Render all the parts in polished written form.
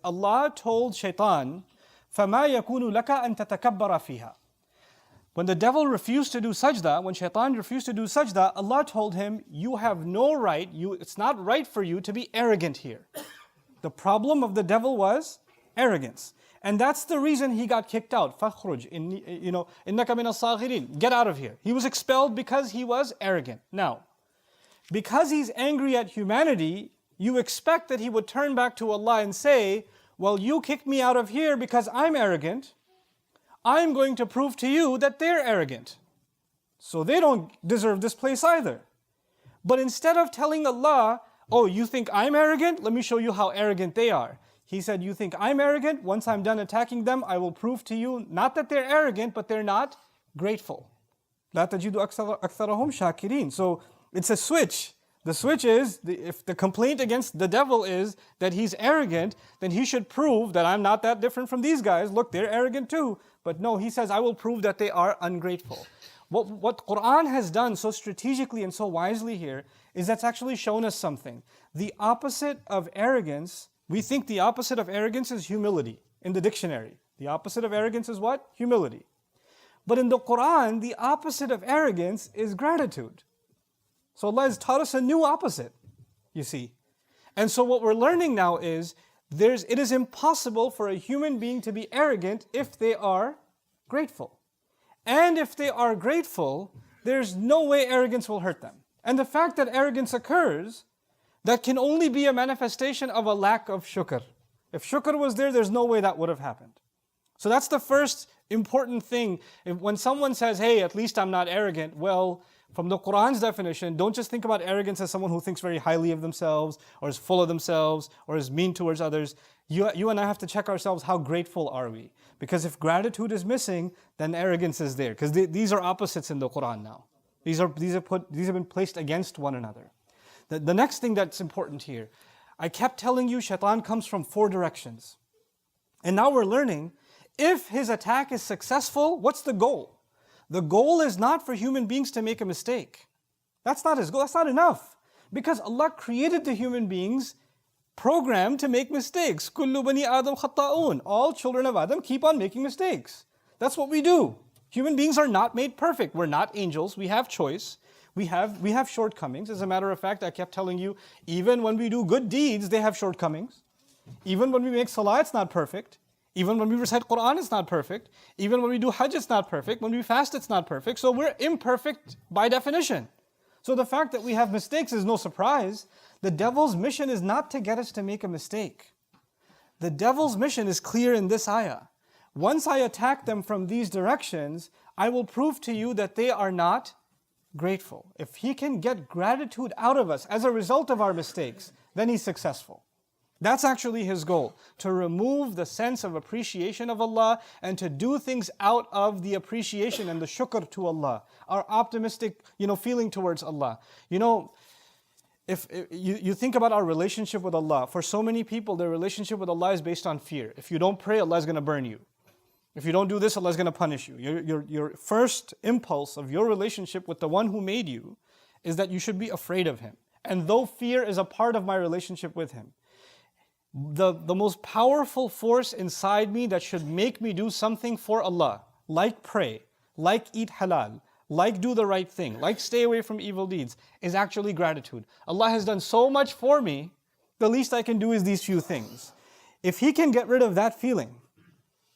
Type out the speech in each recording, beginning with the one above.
Allah told Shaitan, فَمَا يَكُونُ لَكَ أَن تَتَكَبَّرَ فِيهَا. When the devil refused to do sajda, when Shaitan refused to do sajda, Allah told him, you have no right, it's not right for you to be arrogant here. The problem of the devil was arrogance. And that's the reason he got kicked out. فَخْرُجْ إِنَّكَ مِنَ الصَّاغِرِينَ. Get out of here. He was expelled because he was arrogant. Now, because he's angry at humanity, you expect that he would turn back to Allah and say, well, you kicked me out of here because I'm arrogant. I'm going to prove to you that they're arrogant. So they don't deserve this place either. But instead of telling Allah, oh, you think I'm arrogant? Let me show you how arrogant they are. He said, you think I'm arrogant? Once I'm done attacking them, I will prove to you, not that they're arrogant, but they're not grateful. لَا تَجِدُ أَكْثَرَهُمْ شَاكِرِينَ. So it's a switch. The switch is, if the complaint against the devil is that he's arrogant, then he should prove that I'm not that different from these guys. Look, they're arrogant too. But no, he says, I will prove that they are ungrateful. What Quran has done so strategically and so wisely here is that's actually shown us something. The opposite of arrogance, we think the opposite of arrogance is humility in the dictionary. The opposite of arrogance is what? Humility. But in the Quran, the opposite of arrogance is gratitude. So Allah has taught us a new opposite, you see. And so what we're learning now is, it is impossible for a human being to be arrogant if they are grateful. And if they are grateful, there's no way arrogance will hurt them. And the fact that arrogance occurs, that can only be a manifestation of a lack of shukr. If shukr was there, there's no way that would have happened. So that's the first important thing. When someone says, hey, at least I'm not arrogant, well, from the Quran's definition, don't just think about arrogance as someone who thinks very highly of themselves, or is full of themselves, or is mean towards others. You and I have to check ourselves, how grateful are we? Because if gratitude is missing, then arrogance is there. Because these are opposites in the Quran now. These have been placed against one another. The next thing that's important here, I kept telling you, Shaitan comes from 4 directions. And now we're learning, if his attack is successful, what's the goal? The goal is not for human beings to make a mistake. That's not his goal, that's not enough. Because Allah created the human beings programmed to make mistakes. كُلُّ بَنِي آدَمْ خَطَّاءُونَ. All children of Adam keep on making mistakes. That's what we do. Human beings are not made perfect. We're not angels, we have choice. We have shortcomings. As a matter of fact, I kept telling you, even when we do good deeds, they have shortcomings. Even when we make salah, it's not perfect. Even when we recite Quran, it's not perfect. Even when we do Hajj, it's not perfect. When we fast, it's not perfect. So we're imperfect by definition. So the fact that we have mistakes is no surprise. The devil's mission is not to get us to make a mistake. The devil's mission is clear in this ayah. Once I attack them from these directions, I will prove to you that they are not grateful. If he can get gratitude out of us as a result of our mistakes, then he's successful. That's actually his goal, to remove the sense of appreciation of Allah and to do things out of the appreciation and the shukr to Allah, our optimistic, feeling towards Allah. If you think about our relationship with Allah, for so many people, their relationship with Allah is based on fear. If you don't pray, Allah is going to burn you. If you don't do this, Allah is going to punish you. Your first impulse of your relationship with the one who made you is that you should be afraid of Him. And though fear is a part of my relationship with Him, the most powerful force inside me that should make me do something for Allah, like pray, like eat halal, like do the right thing, like stay away from evil deeds, is actually gratitude. Allah has done so much for me, the least I can do is these few things. If He can get rid of that feeling,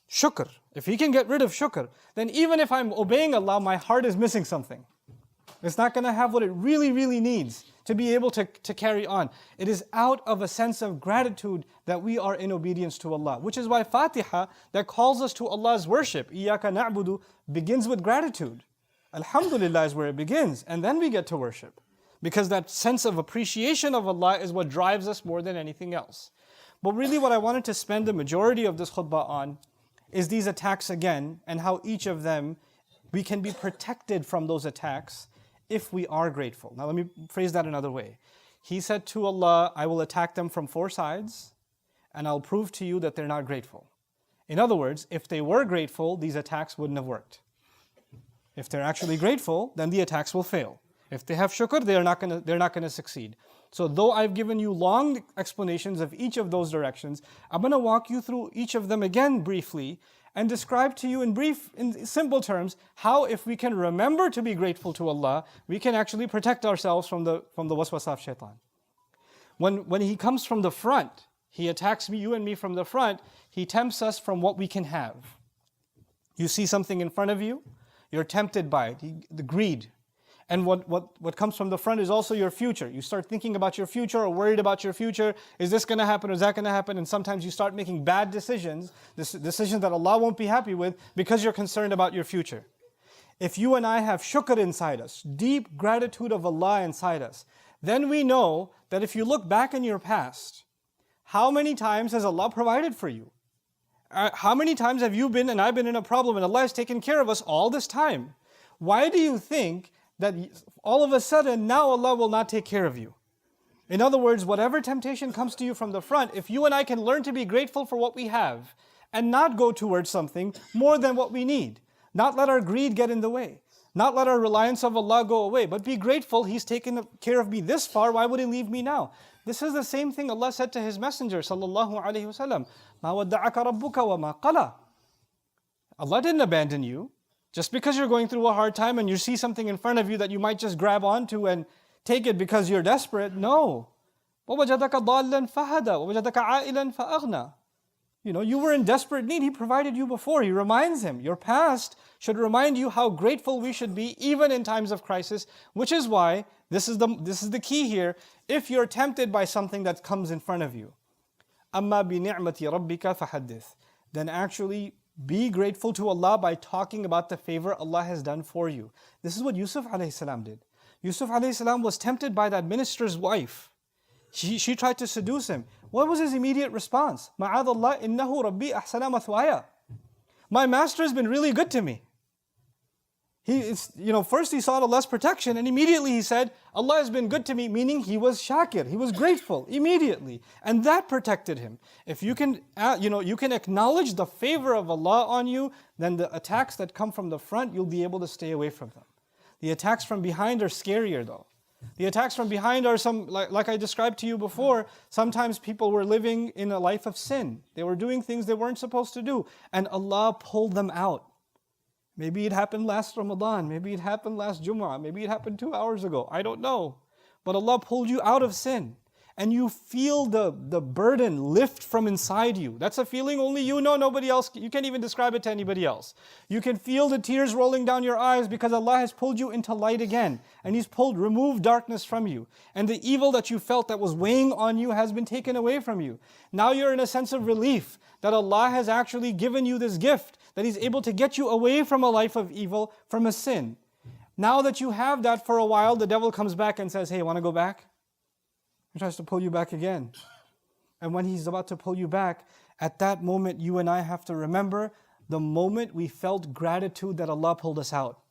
shukr, if He can get rid of shukr, then even if I'm obeying Allah, my heart is missing something. It's not going to have what it really, really needs to be able to carry on. It is out of a sense of gratitude that we are in obedience to Allah. Which is why Fatiha, that calls us to Allah's worship, إِيَّاكَ نَعْبُدُ, begins with gratitude. Alhamdulillah is where it begins, and then we get to worship. Because that sense of appreciation of Allah is what drives us more than anything else. But really what I wanted to spend the majority of this khutbah on is these attacks again, and how each of them, we can be protected from those attacks if we are grateful. Now let me phrase that another way. He said to Allah, I will attack them from 4 sides, and I'll prove to you that they're not grateful. In other words, if they were grateful, these attacks wouldn't have worked. If they're actually grateful, then the attacks will fail. If they have shukr, they're not going to succeed. So though I've given you long explanations of each of those directions, I'm going to walk you through each of them again briefly and describe to you in simple terms, how if we can remember to be grateful to Allah, we can actually protect ourselves from the waswasa of shaitan. When he comes from the front, he attacks you and me from the front, he tempts us from what we can have. You see something in front of you, you're tempted by it, the greed. And what comes from the front is also your future. You start thinking about your future or worried about your future. Is this going to happen or is that going to happen? And sometimes you start making bad decisions, decisions that Allah won't be happy with because you're concerned about your future. If you and I have shukr inside us, deep gratitude of Allah inside us, then we know that if you look back in your past, how many times has Allah provided for you? How many times have you been and I've been in a problem and Allah has taken care of us all this time? Why do you think that all of a sudden now Allah will not take care of you? In other words, whatever temptation comes to you from the front, if you and I can learn to be grateful for what we have and not go towards something more than what we need, not let our greed get in the way, not let our reliance of Allah go away, but be grateful He's taken care of me this far, why would He leave me now? This is the same thing Allah said to His Messenger sallallahu alaihi wasallam, مَا وَدَّعَكَ رَبُّكَ وَمَا قَلَى. Allah didn't abandon you. Just because you're going through a hard time and you see something in front of you that you might just grab onto and take it because you're desperate, no. وَوَجَدَكَ ضَالًّا فَهَدَى وَوَجَدَكَ عَائِلًا فَأَغْنَى. You were in desperate need. He provided you before. He reminds him. Your past should remind you how grateful we should be even in times of crisis, which is why this is the key here. If you're tempted by something that comes in front of you, أَمَّا بِنِعْمَةِ رَبِّكَ فَحَدِّثْ, then actually be grateful to Allah by talking about the favor Allah has done for you. This is what Yusuf alayhi salam did. Yusuf alayhi salam was tempted by that minister's wife. She tried to seduce him. What was his immediate response? مَعَاذَ اللَّهِ إِنَّهُ رَبِّي أَحْسَنَ مَثْوَايَ. My master has been really good to me. First he sought Allah's protection and immediately he said, Allah has been good to me, meaning he was shakir, he was grateful immediately. And that protected him. If you can acknowledge the favor of Allah on you, then the attacks that come from the front, you'll be able to stay away from them. The attacks from behind are scarier though. The attacks from behind are like I described to you before, sometimes people were living in a life of sin. They were doing things they weren't supposed to do, and Allah pulled them out. Maybe it happened last Ramadan, maybe it happened last Jumu'ah, maybe it happened 2 hours ago, I don't know. But Allah pulled you out of sin. And you feel the burden lift from inside you. That's a feeling only you know, nobody else, you can't even describe it to anybody else. You can feel the tears rolling down your eyes because Allah has pulled you into light again. And He's removed darkness from you. And the evil that you felt that was weighing on you has been taken away from you. Now you're in a sense of relief that Allah has actually given you this gift, that He's able to get you away from a life of evil, from a sin. Now that you have that for a while, the devil comes back and says, hey, want to go back? He tries to pull you back again. And when he's about to pull you back, at that moment you and I have to remember the moment we felt gratitude that Allah pulled us out.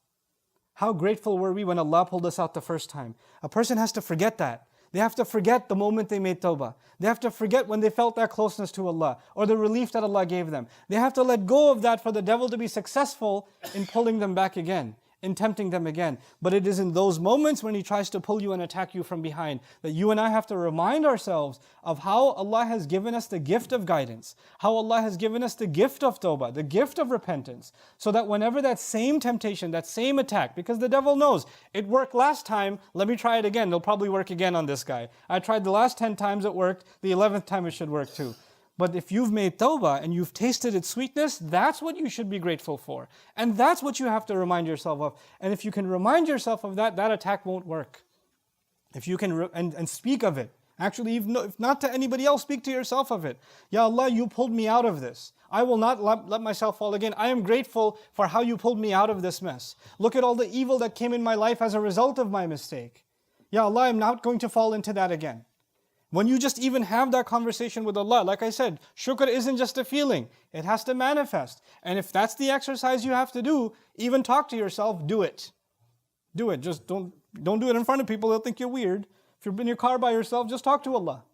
How grateful were we when Allah pulled us out the first time? A person has to forget that. They have to forget the moment they made tawbah. They have to forget when they felt that closeness to Allah or the relief that Allah gave them. They have to let go of that for the devil to be successful in pulling them back again, in tempting them again. But it is in those moments when he tries to pull you and attack you from behind that you and I have to remind ourselves of how Allah has given us the gift of guidance, how Allah has given us the gift of tawbah, the gift of repentance, so that whenever that same temptation, that same attack, because the devil knows, it worked last time, let me try it again, it'll probably work again on this guy. I tried the last 10 times it worked, the 11th time it should work too. But if you've made tawbah and you've tasted its sweetness, that's what you should be grateful for. And that's what you have to remind yourself of. And if you can remind yourself of that, that attack won't work. If you can and speak of it. Actually, if not to anybody else, speak to yourself of it. Ya Allah, you pulled me out of this. I will not let myself fall again. I am grateful for how you pulled me out of this mess. Look at all the evil that came in my life as a result of my mistake. Ya Allah, I'm not going to fall into that again. When you just even have that conversation with Allah, like I said, shukr isn't just a feeling. It has to manifest. And if that's the exercise you have to do, even talk to yourself, do it. Do it. Just don't do it in front of people. They'll think you're weird. If you're in your car by yourself, just talk to Allah.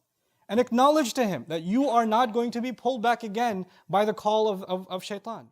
And acknowledge to Him that you are not going to be pulled back again by the call of shaitan.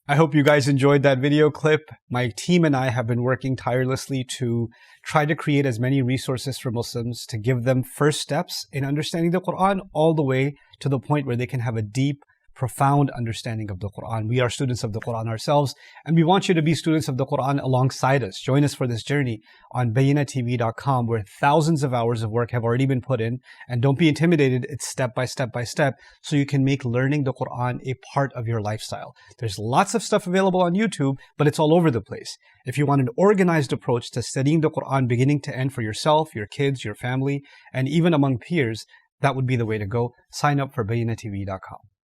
I hope you guys enjoyed that video clip. My team and I have been working tirelessly to try to create as many resources for Muslims to give them first steps in understanding the Quran all the way to the point where they can have a deep, profound understanding of the Quran. We are students of the Quran ourselves, and we want you to be students of the Quran alongside us. Join us for this journey on bayyinatv.com, where thousands of hours of work have already been put in. And don't be intimidated, it's step by step by step, so you can make learning the Quran a part of your lifestyle. There's lots of stuff available on YouTube, but it's all over the place. If you want an organized approach to studying the Quran beginning to end for yourself, your kids, your family, and even among peers, that would be the way to go. Sign up for bayyinatv.com.